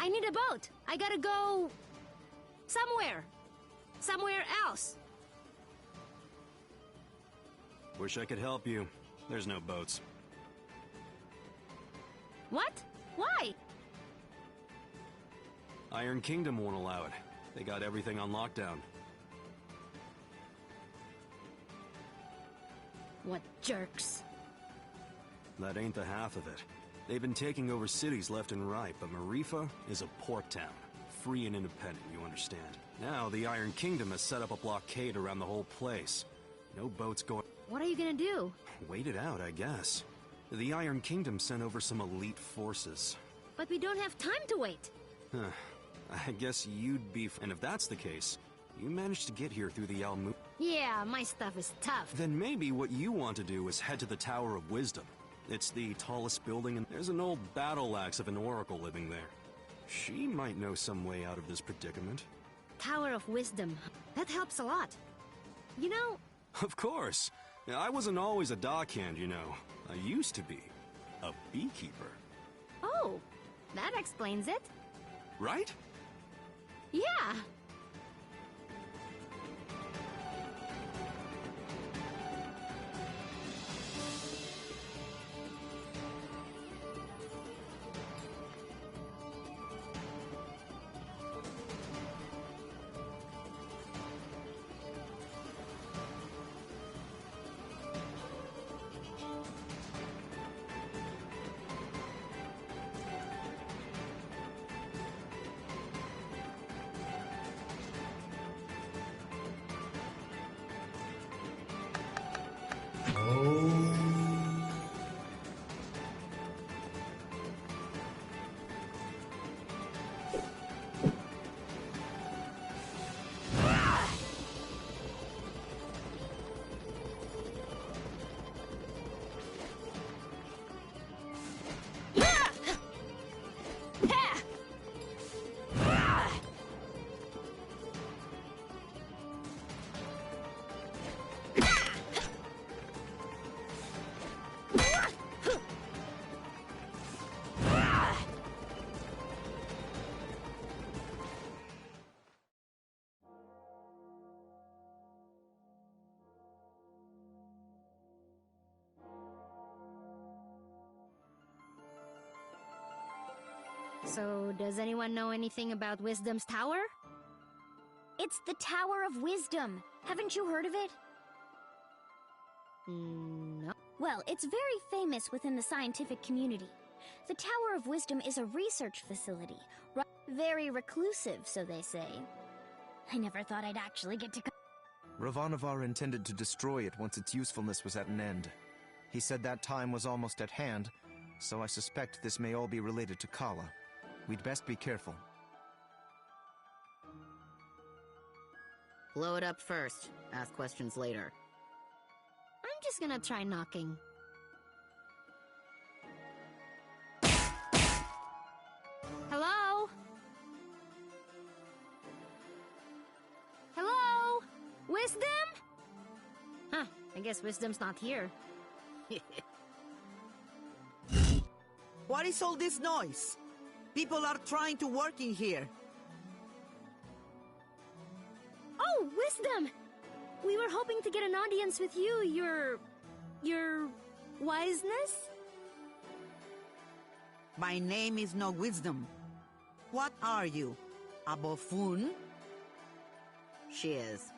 I need a boat. I gotta go... somewhere. Somewhere else. Wish I could help you. There's no boats. What? Why? Iron Kingdom won't allow it. They got everything on lockdown. What jerks. That ain't the half of it. They've been taking over cities left and right, but Marifa is a port town. Free and independent, you understand. Now the Iron Kingdom has set up a blockade around the whole place. No boats going... What are you gonna do? Wait it out, I guess. The Iron Kingdom sent over some elite forces. But we don't have time to wait. I guess you'd be... And if that's the case, you managed to get here through the Almu... Yeah, my stuff is tough. Then maybe what you want to do is head to the Tower of Wisdom. It's the tallest building, and there's an old battle axe of an oracle living there. She might know some way out of this predicament. Tower of Wisdom. That helps a lot. You know... Of course. I wasn't always a dockhand, you know. I used to be a beekeeper. Oh, that explains it. Right? Yeah. So, does anyone know anything about Wisdom's Tower? It's the Tower of Wisdom. Haven't you heard of it? No. Well, it's very famous within the scientific community. The Tower of Wisdom is a research facility. Very reclusive, so they say. I never thought I'd actually get to... Ravanavar intended to destroy it once its usefulness was at an end. He said that time was almost at hand, so I suspect this may all be related to Kala. We'd best be careful. Blow it up first. Ask questions later. I'm just gonna try knocking. Hello? Hello? Wisdom? Huh, I guess Wisdom's not here. What is all this noise? People are trying to work in here. Oh, Wisdom! We were hoping to get an audience with you, your wiseness? My name is no Wisdom. What are you? A buffoon? She is.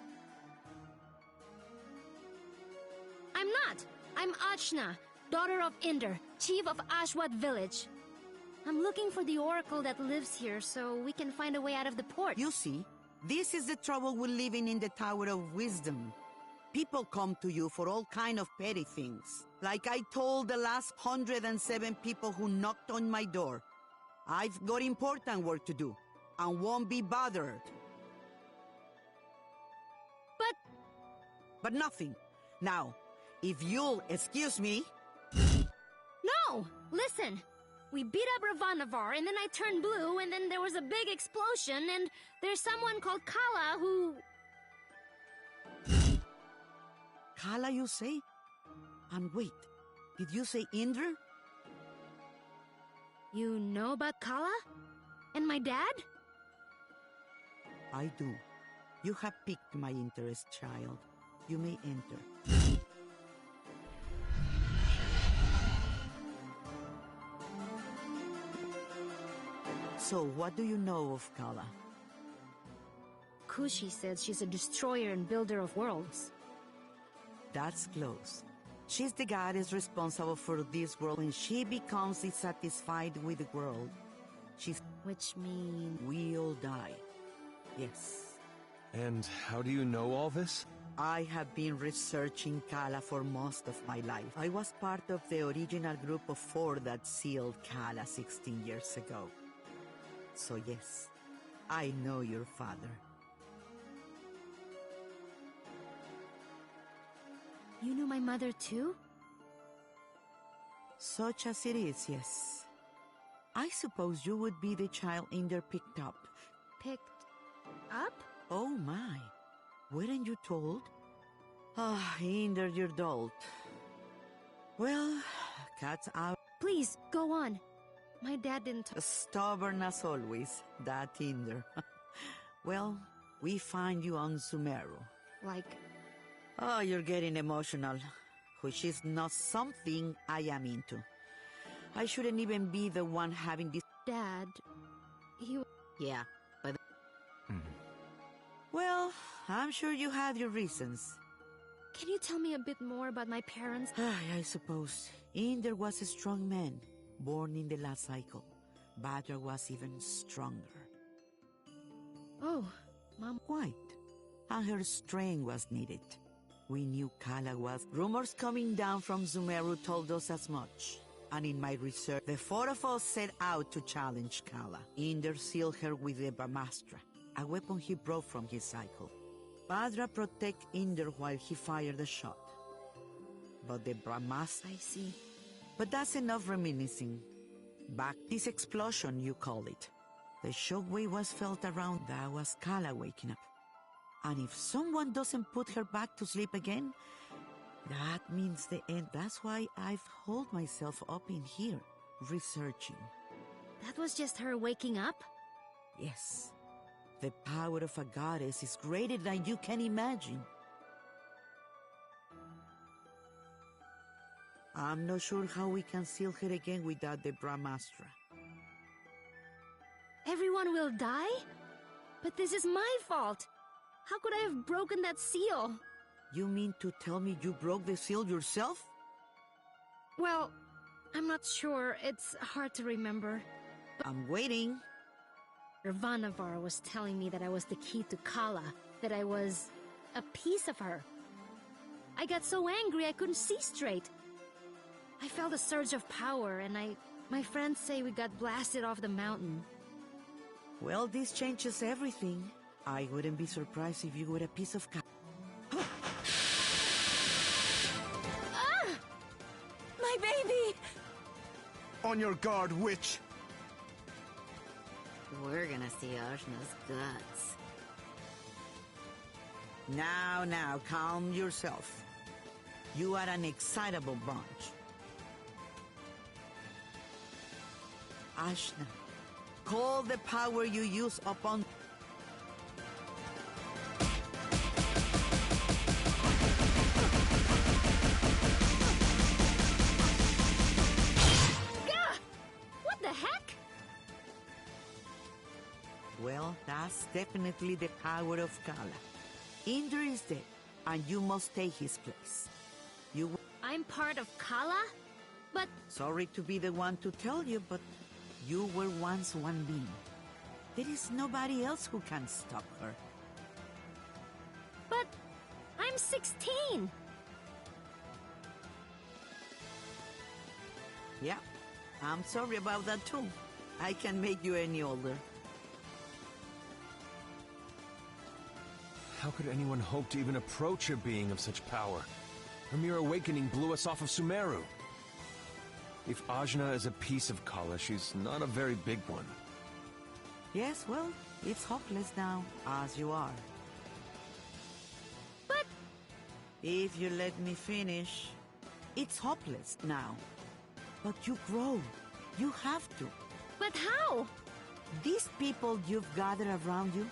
I'm not. I'm Achna, daughter of Inder, chief of Ashwat village. I'm looking for the oracle that lives here so we can find a way out of the port. You see, this is the trouble with living in the Tower of Wisdom. People come to you for all kind of petty things. Like I told the last 107 people who knocked on my door. I've got important work to do, and won't be bothered. But nothing. Now, if you'll excuse me... No! Listen! We beat up Ravanavar, and then I turned blue, and then there was a big explosion, and there's someone called Kala who... Kala, you say? And wait, did you say Indra? You know about Kala? And my dad? I do. You have piqued my interest, child. You may enter. So, what do you know of Kala? Kushi said she's a destroyer and builder of worlds. That's close. She's the goddess responsible for this world. When she becomes dissatisfied with the world, Which means... we all die. Yes. And how do you know all this? I have been researching Kala for most of my life. I was part of the original group of 4 that sealed Kala 16 years ago. So yes, I know your father. You knew my mother too? Such as it is, yes. I suppose you would be the child Inder picked up. Picked up? Oh my, weren't you told? Ah, Inder, you're dolt. Well, cat's out. Please, go on. My dad didn't Stubborn as always, that Inder. Well, we find you on Sumeru. Like... Oh, you're getting emotional, which is not something I am into. I shouldn't even be the one having this... Dad... Yeah, but... Well, I'm sure you had your reasons. Can you tell me a bit more about my parents? I suppose. Inder was a strong man, born in the last cycle. Badra was even stronger. Oh, Mom... Quite. And her strength was needed. We knew Kala was... Rumors coming down from Sumeru told us as much. And in my research, the 4 of us set out to challenge Kala. Inder sealed her with the Brahmastra, a weapon he brought from his cycle. Badra protected Inder while he fired the shot. But the Brahmastra... I see. But that's enough reminiscing. Back this explosion, you call it. The shockwave was felt around. That was Kala waking up. And if someone doesn't put her back to sleep again, that means the end. That's why I've holed myself up in here, researching. That was just her waking up? Yes. The power of a goddess is greater than you can imagine. I'm not sure how we can seal her again without the Brahmastra. Everyone will die? But this is my fault! How could I have broken that seal? You mean to tell me you broke the seal yourself? Well, I'm not sure. It's hard to remember. I'm waiting. Vanavar was telling me that I was the key to Kala, that I was a piece of her. I got so angry I couldn't see straight. I felt a surge of power, and my friends say we got blasted off the mountain. Well, this changes everything. I wouldn't be surprised if you were a piece of Ah! My baby! On your guard, witch! We're gonna see Ajna's guts. Now, calm yourself. You are an excitable bunch. Ajna, call the power you use upon... What the heck? Well, that's definitely the power of Kala. Inder is dead, and you must take his place. I'm part of Kala? But... Sorry to be the one to tell you, but you were once one being. There is nobody else who can stop her. But... I'm 16! Yeah, I'm sorry about that too. I can make you any older. How could anyone hope to even approach a being of such power? Her mere awakening blew us off of Sumeru. If Ajna is a piece of Kala, she's not a very big one. Yes, well, it's hopeless now, as you are. But... If you let me finish, it's hopeless now. But you grow. You have to. But how? These people you've gathered around you,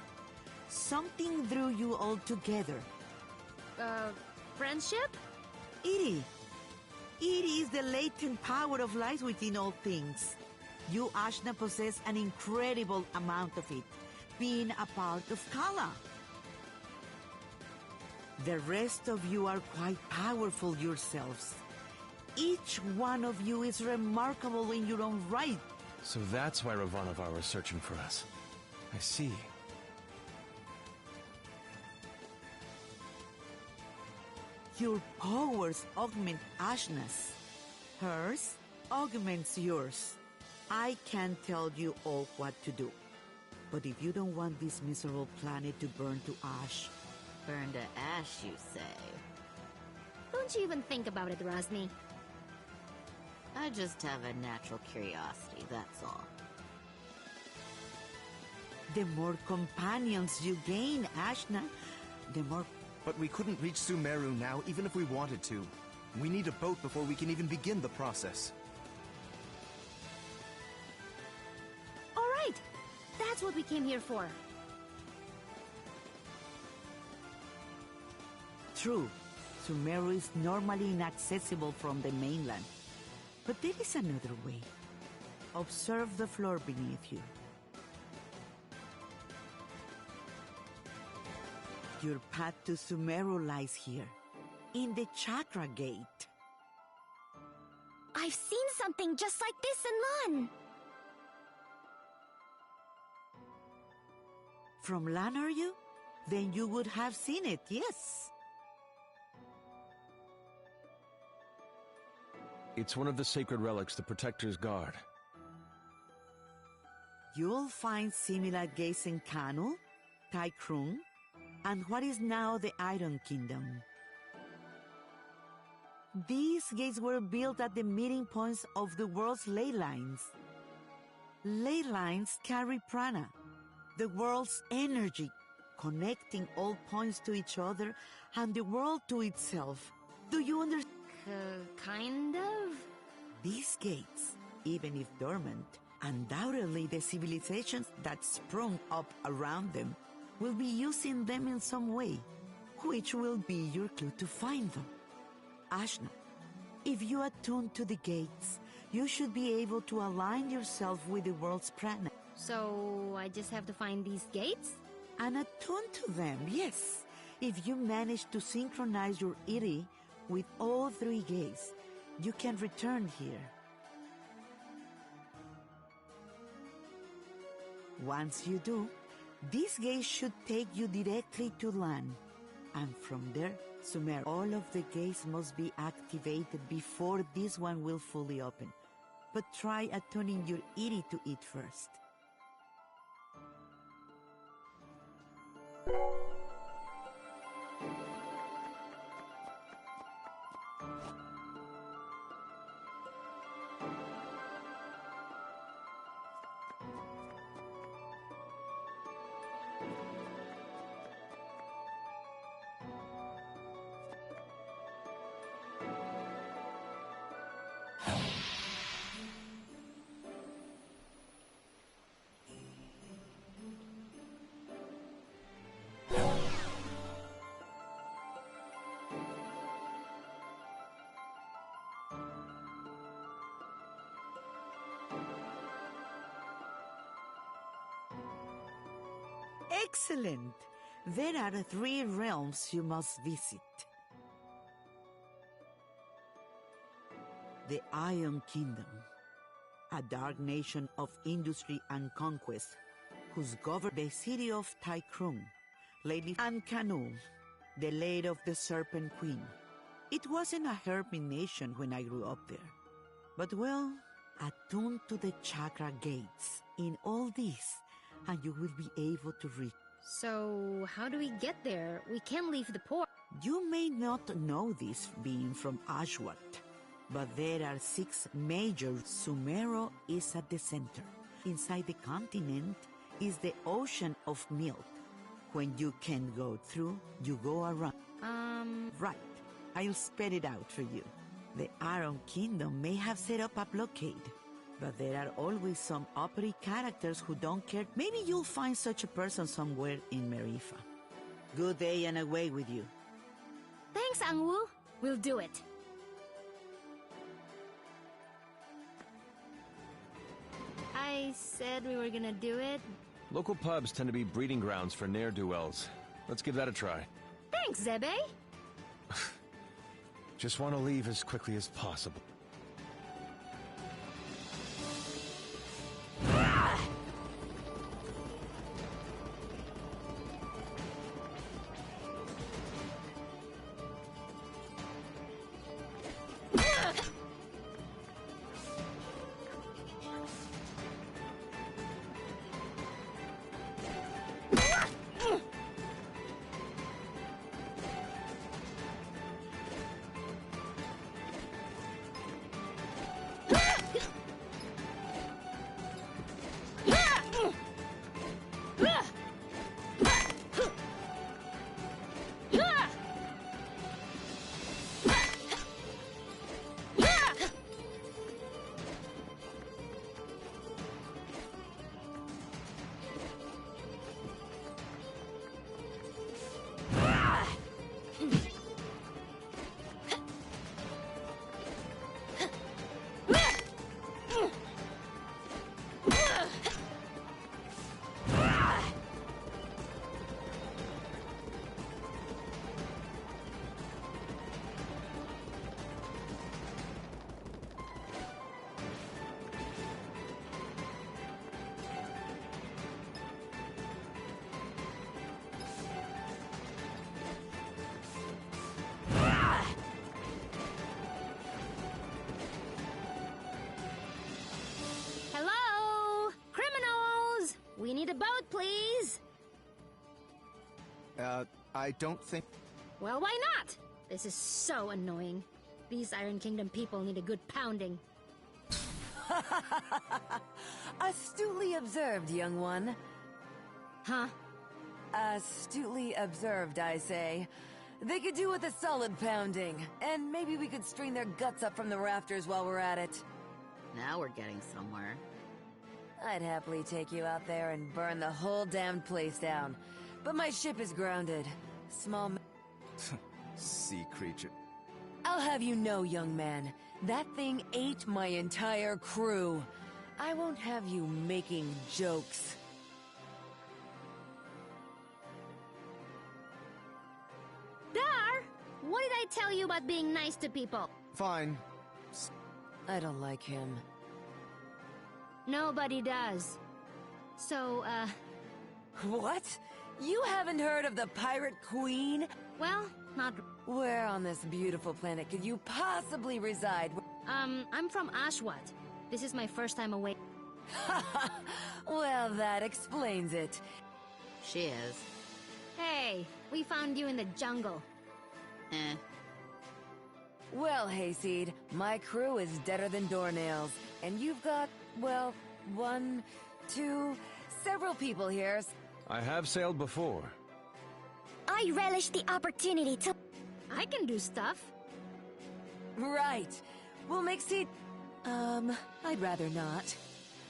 something drew you all together. Friendship? Iri. Iri is the latent power of life within all things. You, Ashna, possess an incredible amount of it, being a part of Kala. The rest of you are quite powerful yourselves. Each one of you is remarkable in your own right. So that's why Ravanavar was searching for us. I see. Your powers augment Ashna's. Hers augments yours. I can't tell you all what to do. But if you don't want this miserable planet to burn to ash... Burn to ash, you say? Don't you even think about it, Rosny. I just have a natural curiosity, that's all. The more companions you gain, Ashna, the more... But we couldn't reach Sumeru now, even if we wanted to. We need a boat before we can even begin the process. All right! That's what we came here for. True, Sumeru is normally inaccessible from the mainland. But there is another way. Observe the floor beneath you. Your path to Sumeru lies here, in the Chakra Gate. I've seen something just like this in Lan. From Lan, are you? Then you would have seen it, yes. It's one of the sacred relics the Protectors guard. You'll find similar gates in Kanu, Taikrung, and what is now the Iron Kingdom. These gates were built at the meeting points of the world's ley lines. Ley lines carry prana, the world's energy, connecting all points to each other and the world to itself. Do you understand? Kind of? These gates, even if dormant, undoubtedly the civilizations that sprung up around them will be using them in some way, which will be your clue to find them. Ashna, if you attune to the gates, you should be able to align yourself with the world's prana. So I just have to find these gates? And attune to them, yes. If you manage to synchronize your Iri with all three gates, you can return here. Once you do, this gate should take you directly to Lan. And from there, Sumer. All of the gates must be activated before this one will fully open. But try attuning your Iri to it first. Excellent! There are 3 realms you must visit. The Iron Kingdom, a dark nation of industry and conquest, whose governed the city of Taikrung, lately, and Kanu, the lair of the Serpent Queen. It wasn't a hermit nation when I grew up there. But well, attuned to the chakra gates in all this, and you will be able to reach. So, how do we get there? We can't leave the port. You may not know this being from Ashwat, but there are 6 major. Sumeru is at the center. Inside the continent is the ocean of milk. When you can go through, you go around. Right. I'll spell it out for you. The Iron Kingdom may have set up a blockade. But there are always some uppity characters who don't care. Maybe you'll find such a person somewhere in Marifa. Good day and away with you. Thanks, Angwu. We'll do it. I said we were gonna do it. Local pubs tend to be breeding grounds for ne'er-do-wells. Let's give that a try. Thanks, Zebe. Just want to leave as quickly as possible. We need a boat, please. I don't think... Well, why not? This is so annoying. These Iron Kingdom people need a good pounding. Astutely observed, young one. Huh? Astutely observed, I say. They could do with a solid pounding, and maybe we could string their guts up from the rafters while we're at it. Now we're getting somewhere. I'd happily take you out there and burn the whole damned place down. But my ship is grounded. Sea creature. I'll have you know, young man, that thing ate my entire crew. I won't have you making jokes. Dar! What did I tell you about being nice to people? Fine. I don't like him. Nobody does. So, What? You haven't heard of the Pirate Queen? well, not... Where on this beautiful planet could you possibly reside? I'm from Ashwat. This is my first time away. Well, that explains it. She is. Hey, we found you in the jungle. Eh. Well, Hayseed, my crew is deader than doornails, and you've got, well, one, two, several people here. I have sailed before. I relish the opportunity to... I can do stuff. Right. We'll make seed... I'd rather not.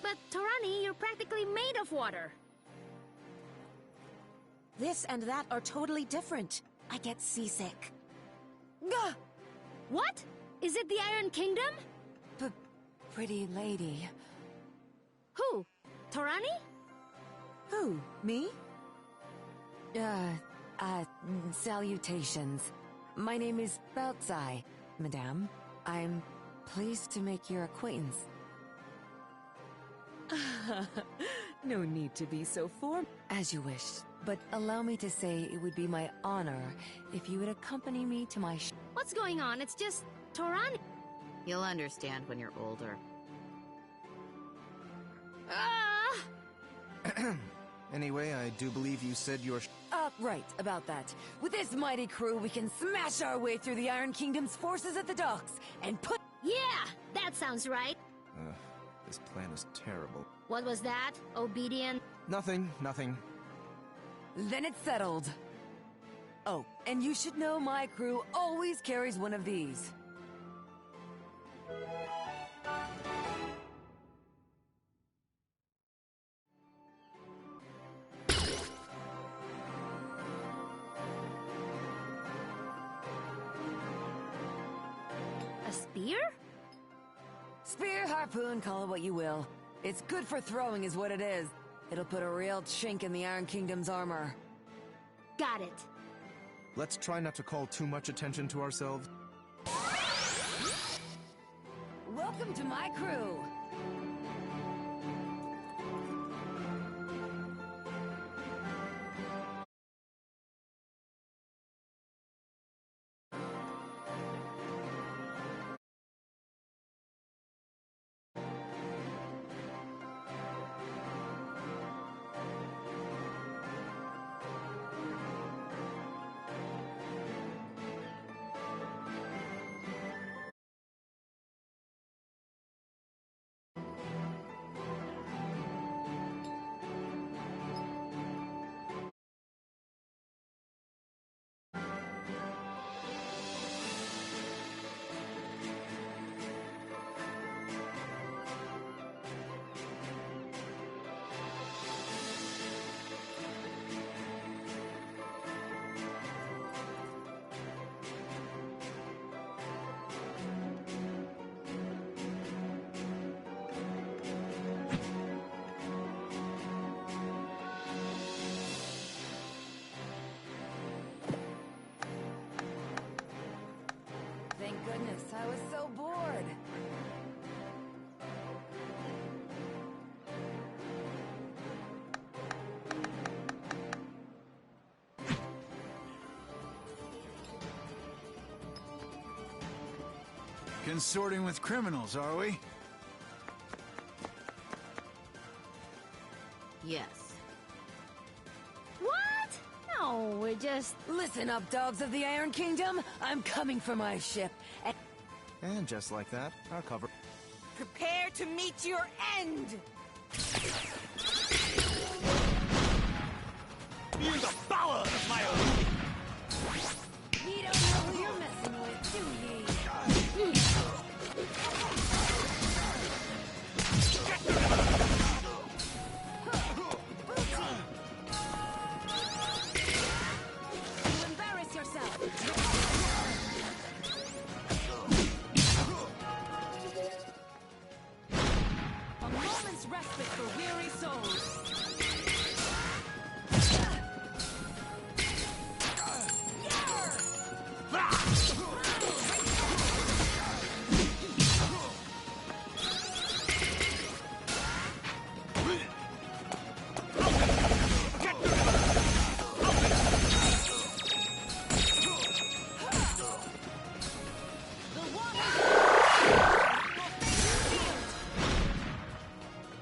But, Torani, you're practically made of water. This and that are totally different. I get seasick. Gah! What? Is it the Iron Kingdom? Pretty lady. Who? Torani? Who? Me? Salutations. My name is bleusaille, madame. I'm pleased to make your acquaintance. No need to be so formal. As you wish, but allow me to say it would be my honor if you would accompany me to my What's going on? It's just... Torani. You'll understand when you're older. Ah! Anyway, I do believe you said your... Right, about that. With this mighty crew, we can smash our way through the Iron Kingdom's forces at the docks, and put... Yeah, that sounds right. This plan is terrible. What was that? Obedient? Nothing. Then it's settled. Oh, and you should know my crew always carries one of these. spear? Spear, harpoon, call it what you will. It's good for throwing is what it is. It'll put a real chink in the Iron Kingdom's armor. Got it. Let's try not to call too much attention to ourselves. Welcome to my crew! Thank goodness, I was so bored. Consorting with criminals, are we? Yes. What? No, we're just... Listen up, dogs of the Iron Kingdom. I'm coming for my ship. And just like that, our cover... Prepare to meet your end! Feel the power of my You don't know who you're messing with, do ye? You embarrass yourself! A moment's respite for weary souls!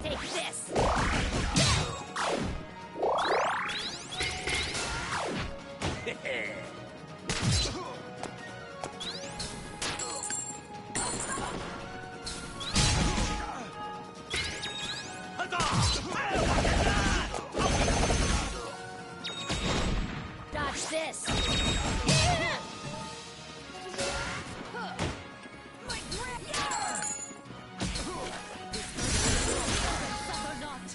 Take this! Dodge this! Suffer not!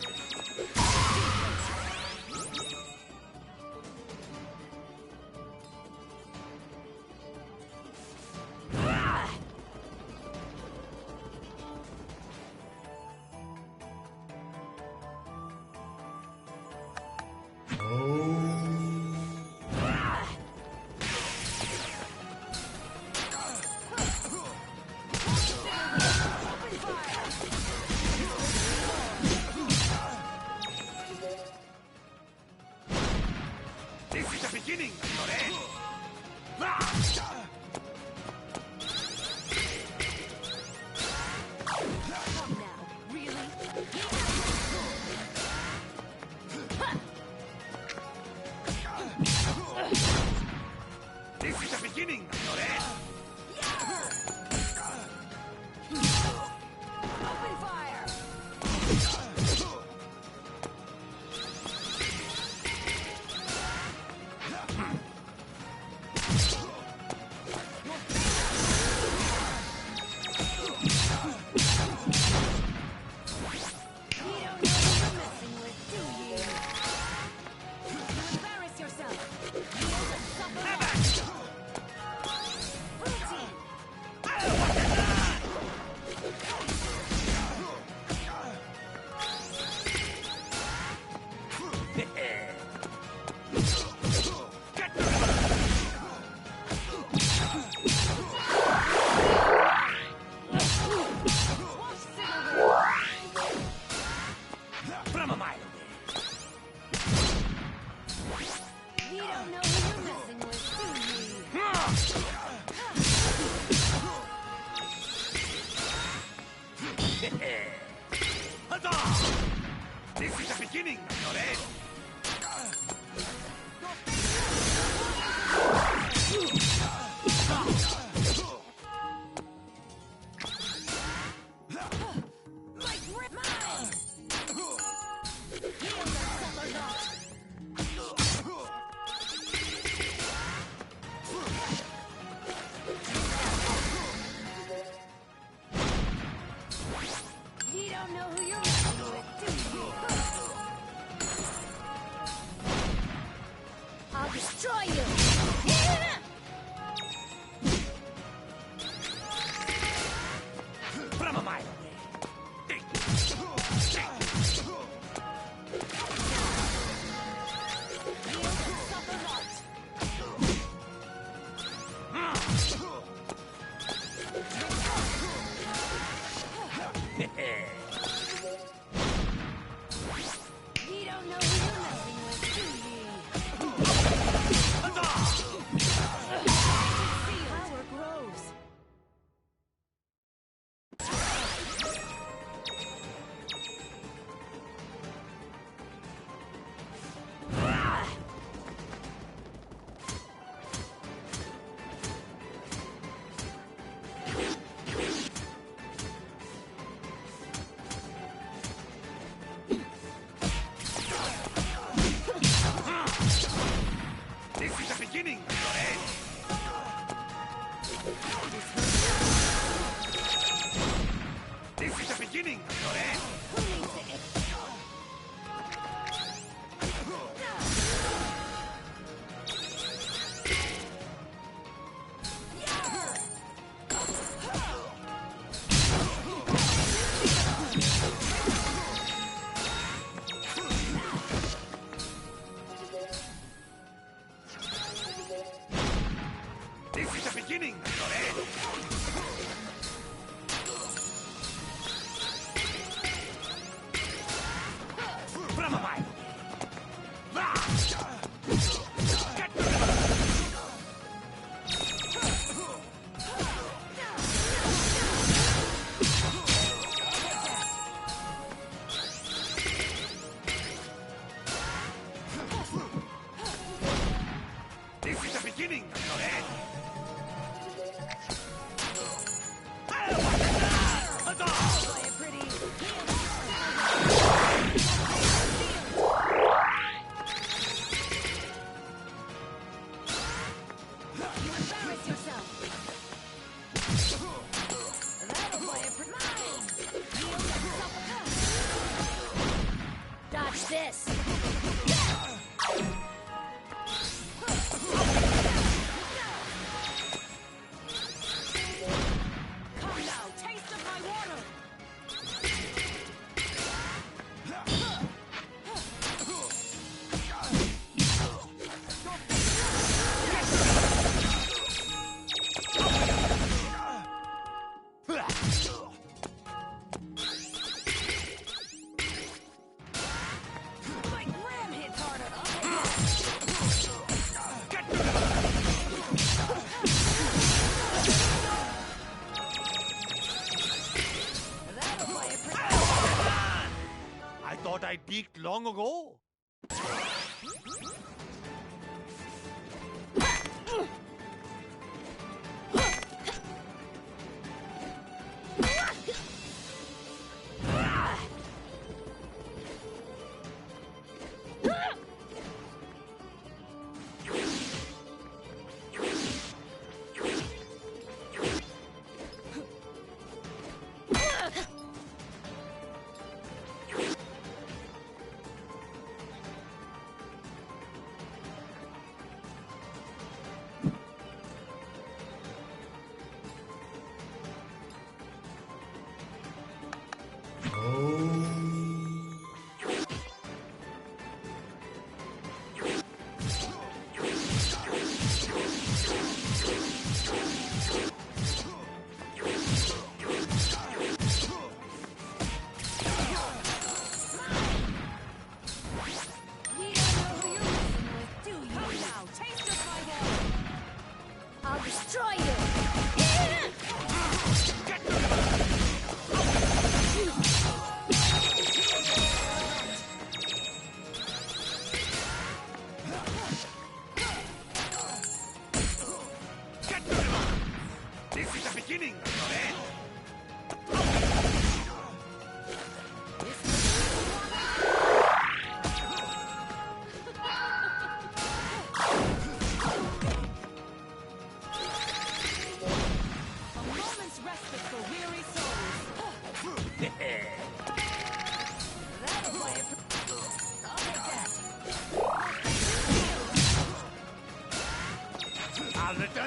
This is the beginning of your end! Come now, really? This is the beginning of your end! Open fire! You don't know who you're messing with, do ye? You embarrass yourself! Yield and suffer not! Routine! This is the beginning, not end. You don't know who you're messing with, do you? I'll destroy you! From a mile You don't know who you're messing with, do you? Power grows. This is the beginning, not end. This is the beginning, not end. This is the beginning, not end. From a mile. This is the beginning, not end. Embarrass yourself. That'll play a pretty Dodge this. Come now, taste of my water. My ram hits harder. That'll play a pretty I thought I peaked long ago.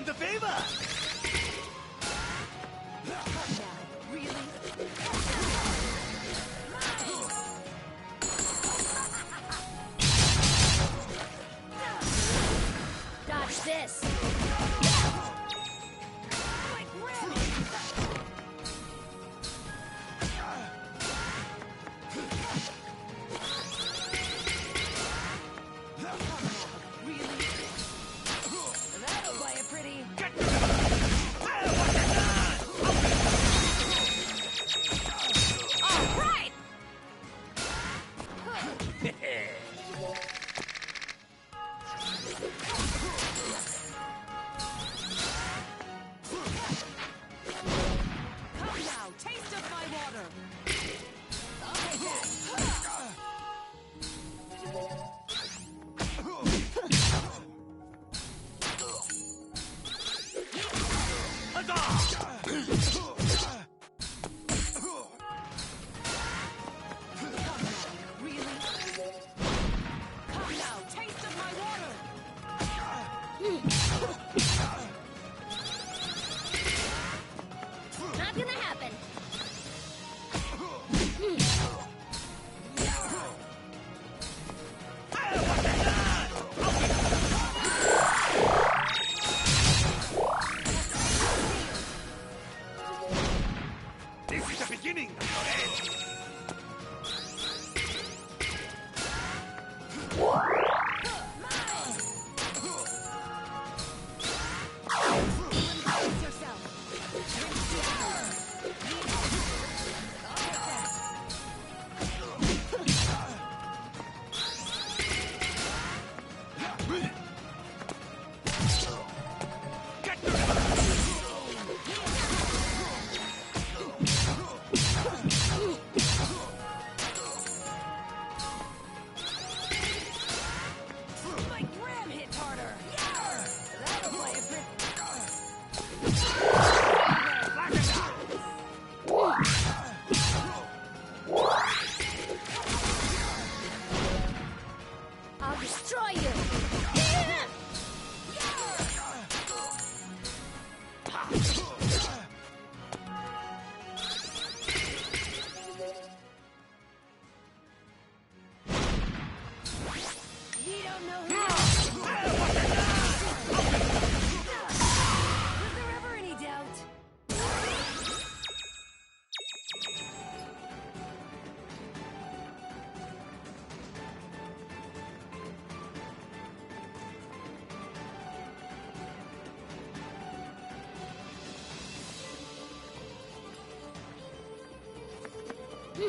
the favor! Dodge this! Not gonna happen. This is the beginning of your end! I'll destroy you! You don't know who. Was there ever any doubt?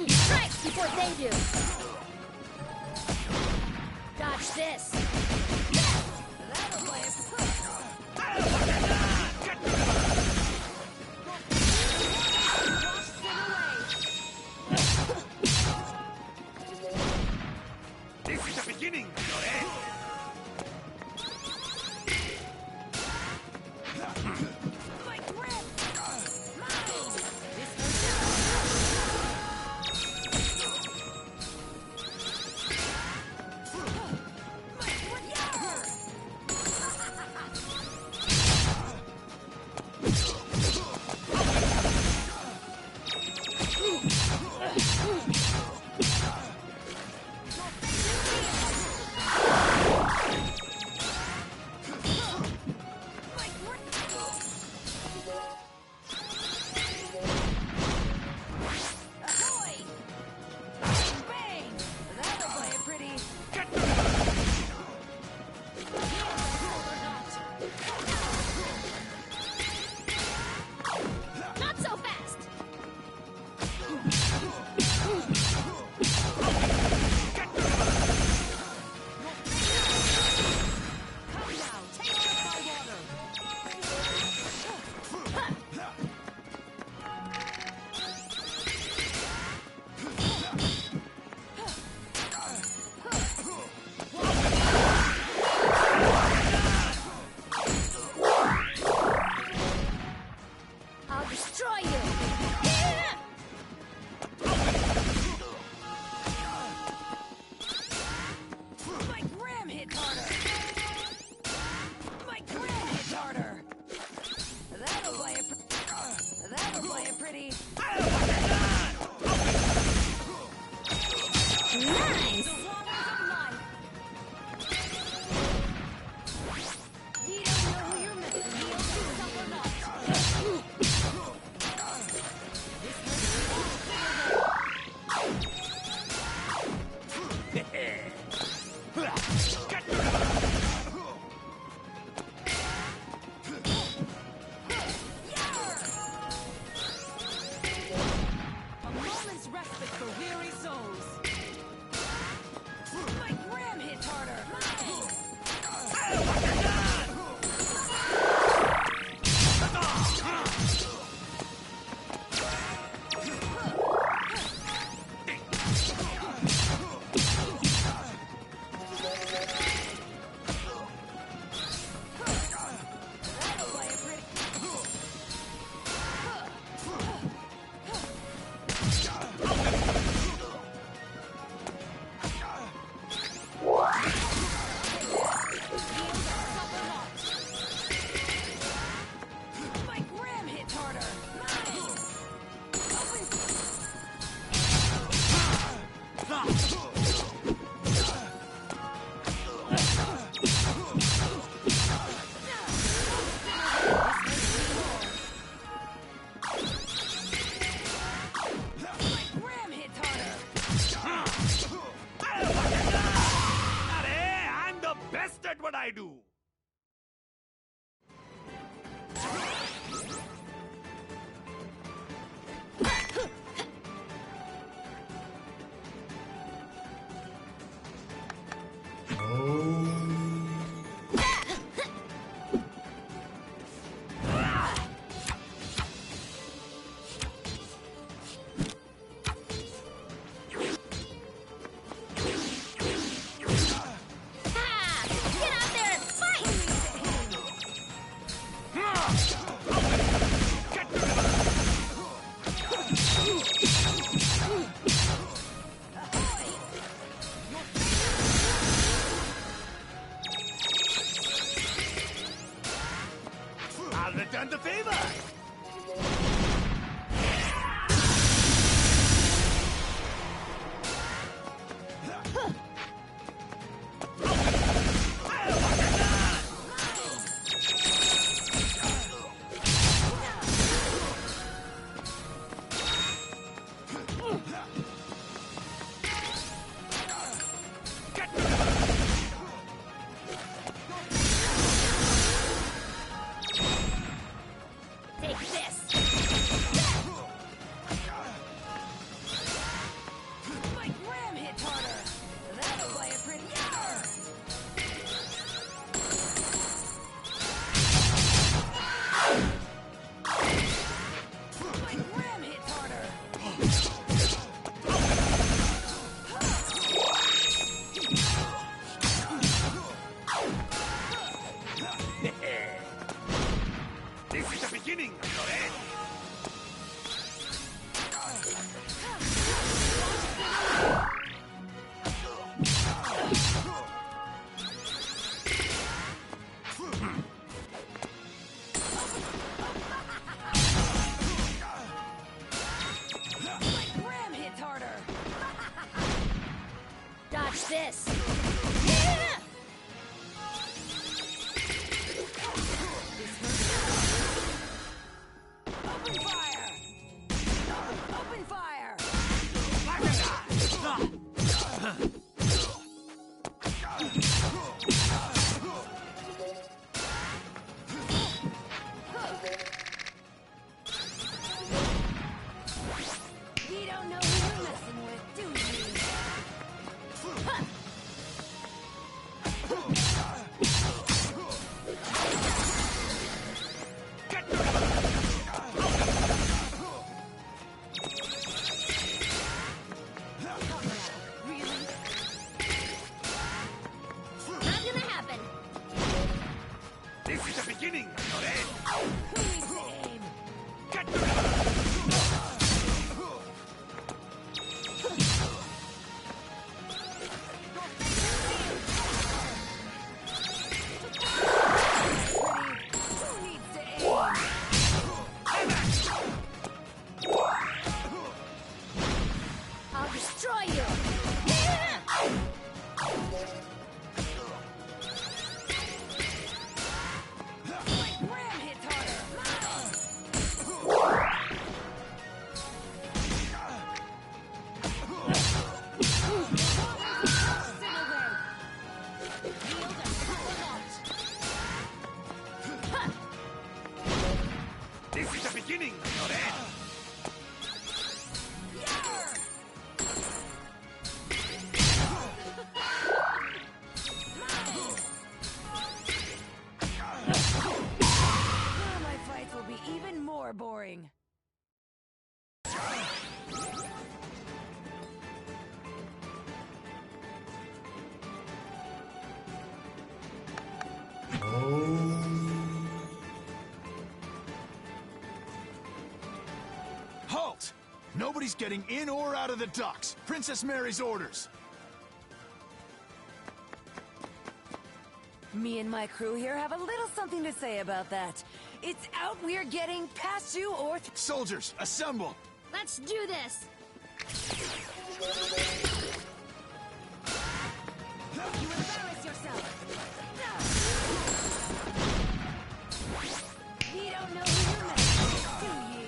Strike before they do! Dodge this! That'll play it. This is the beginning of your end! assholes! My gram hits harder! I do. I'll return the favor. This is the beginning of your end. My gram hits harder. Dodge this. Open fire! Open fire! You don't know who you're messing with, do you? Not gonna happen. This is the beginning of your end. Who needs to aim? Who needs to aim? I'll destroy you. My gram hits harder. This is the beginning of your end. Nobody's getting in or out of the docks. Princess Mary's orders. Me and my crew here have a little something to say about that. It's out we're getting past you or... Soldiers, assemble! Let's do this! You embarrass yourself! We don't know who you met, do ye?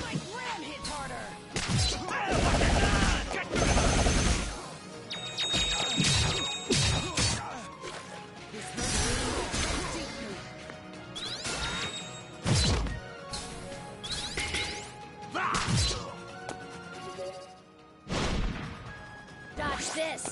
My ram hits harder! Dodge this!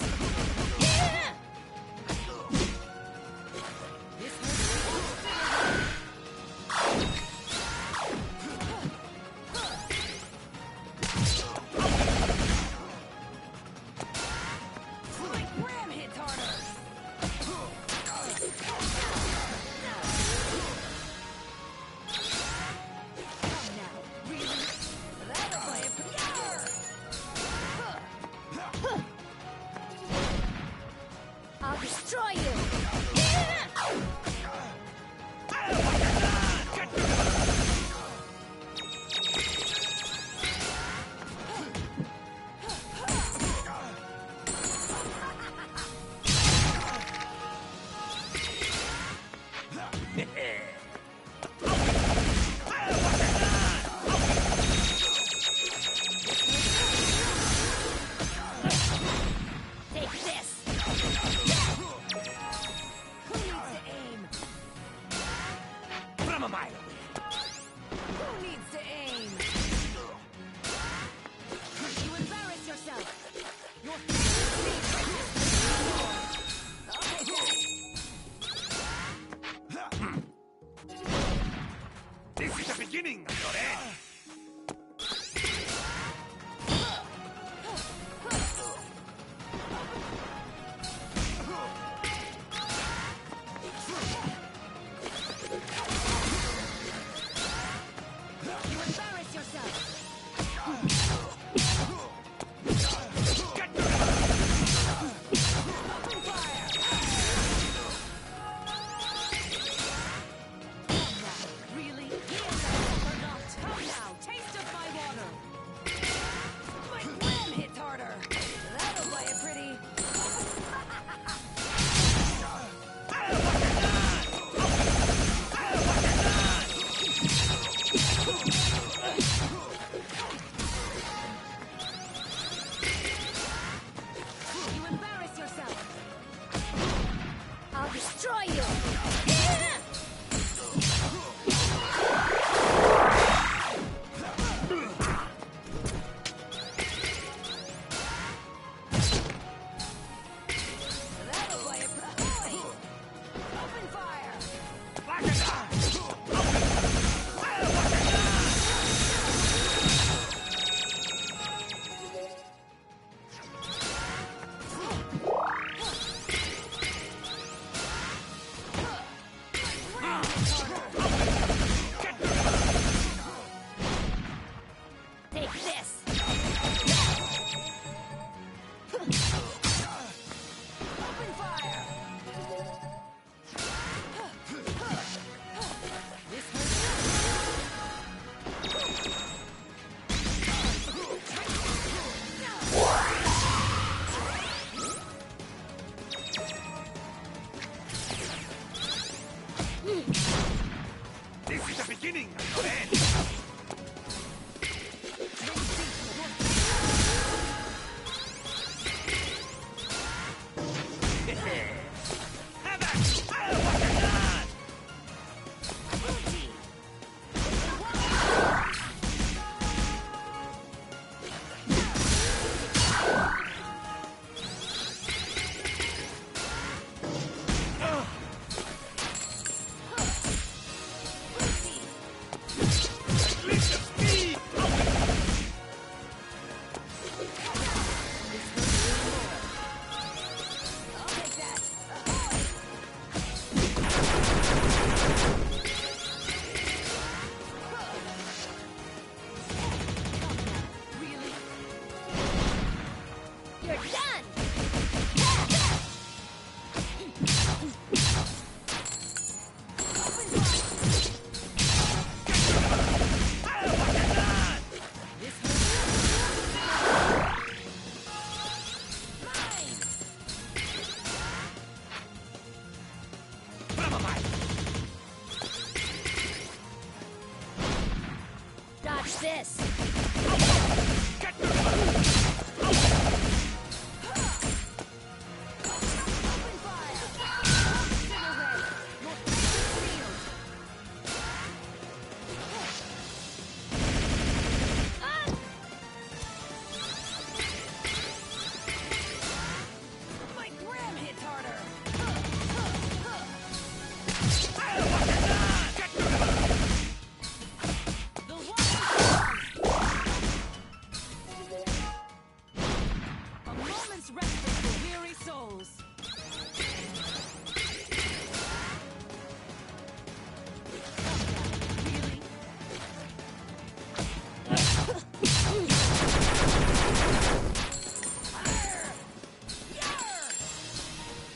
goes.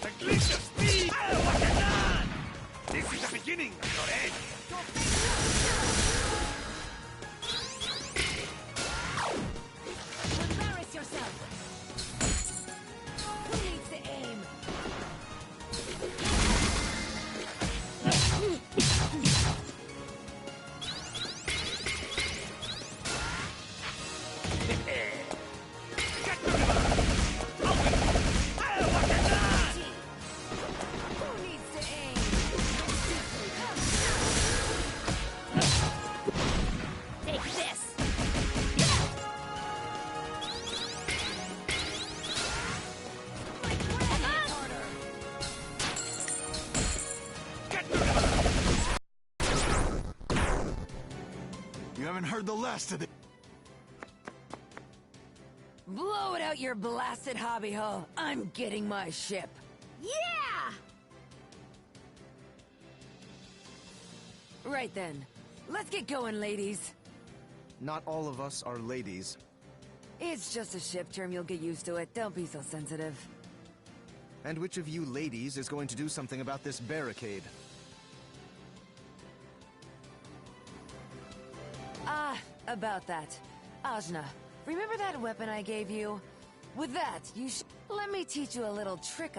The glitch of speed! What a done! This is the beginning of your end! Embarrass yourself! Who needs to aim? Who needs to aim? Take this! You haven't heard the last of it. Blow it out your blasted hobby hull. I'm getting my ship. Yeah! Right then. Let's get going, ladies. Not all of us are ladies. It's just a ship term, you'll get used to it. Don't be so sensitive. And which of you ladies is going to do something about this barricade? About that. Ajna, remember that weapon I gave you? With that, you should... Let me teach you a little trick.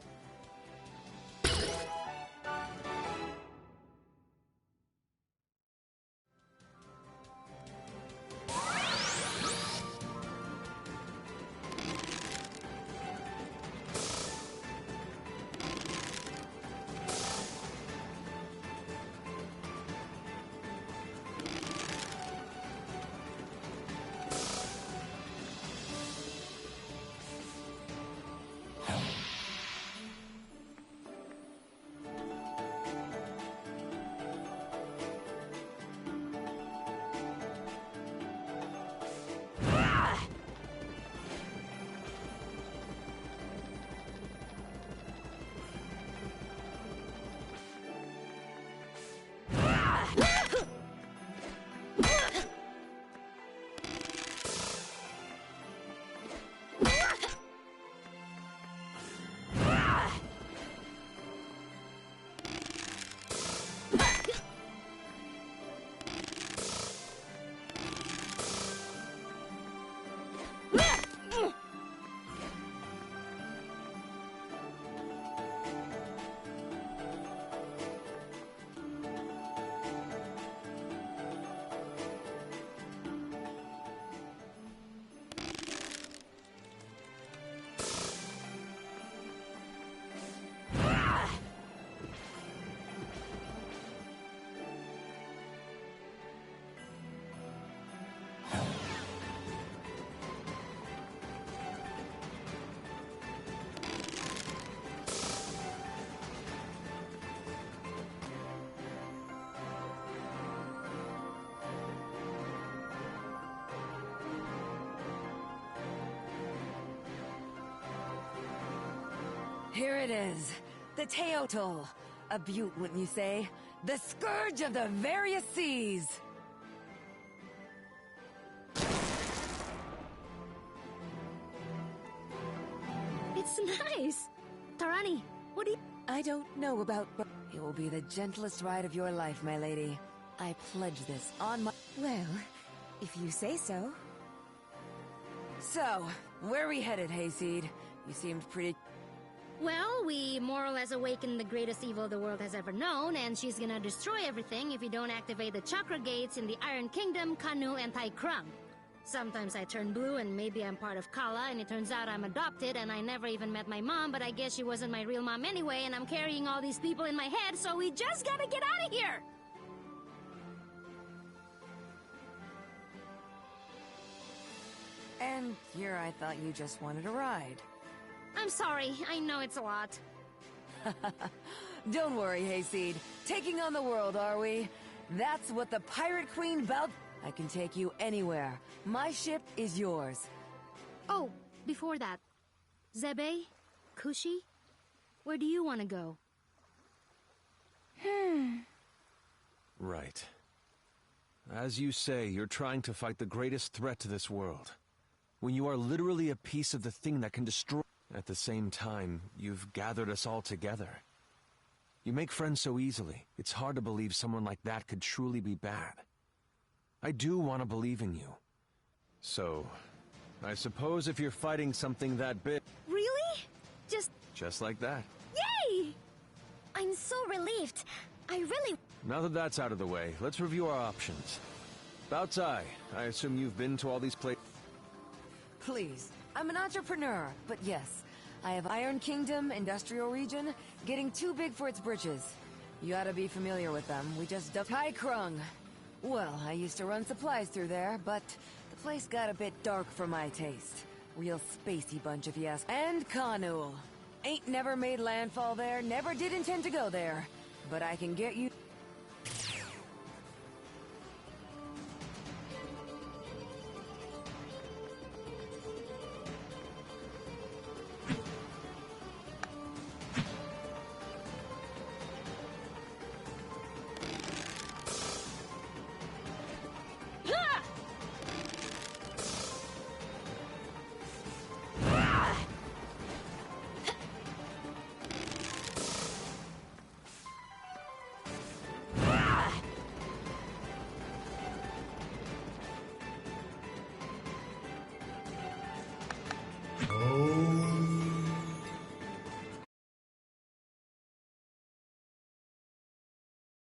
Here it is. The Teotl. A beaut, wouldn't you say? The scourge of the various seas. It's nice! Tarani, what do you... I don't know about... It will be the gentlest ride of your life, my lady. I pledge this on my... Well, if you say so. So, where are we headed, Hayseed? You seemed pretty... Well, we more or less awakened the greatest evil the world has ever known, and she's gonna destroy everything if we don't activate the chakra gates in the Iron Kingdom, Kanu, and Taikrung. Sometimes I turn blue and maybe I'm part of Kala, and it turns out I'm adopted and I never even met my mom, but I guess she wasn't my real mom anyway, and I'm carrying all these people in my head, so we just gotta get out of here! And here I thought you just wanted a ride. I'm sorry, I know it's a lot. Don't worry, Hayseed. Taking on the world, are we? That's what the Pirate Queen vowed. I can take you anywhere. My ship is yours. Oh, before that. Zebe? Kushi? Where do you want to go? Right. As you say, you're trying to fight the greatest threat to this world. When you are literally a piece of the thing that can destroy... At the same time, you've gathered us all together. You make friends so easily, it's hard to believe someone like that could truly be bad. I do want to believe in you. So, I suppose if you're fighting something that big... Really? Just like that. Yay! I'm so relieved. I really... Now that that's out of the way, let's review our options. Bleusaille, I assume you've been to all these places. Please, I'm an entrepreneur, but yes, I have Iron Kingdom, Industrial Region, getting too big for its britches. You ought to be familiar with them. We just dubbed Tai Krung. Well, I used to run supplies through there, but the place got a bit dark for my taste. Real spacey bunch if you ask. And Kanul. Ain't never made landfall there, never did intend to go there. But I can get you...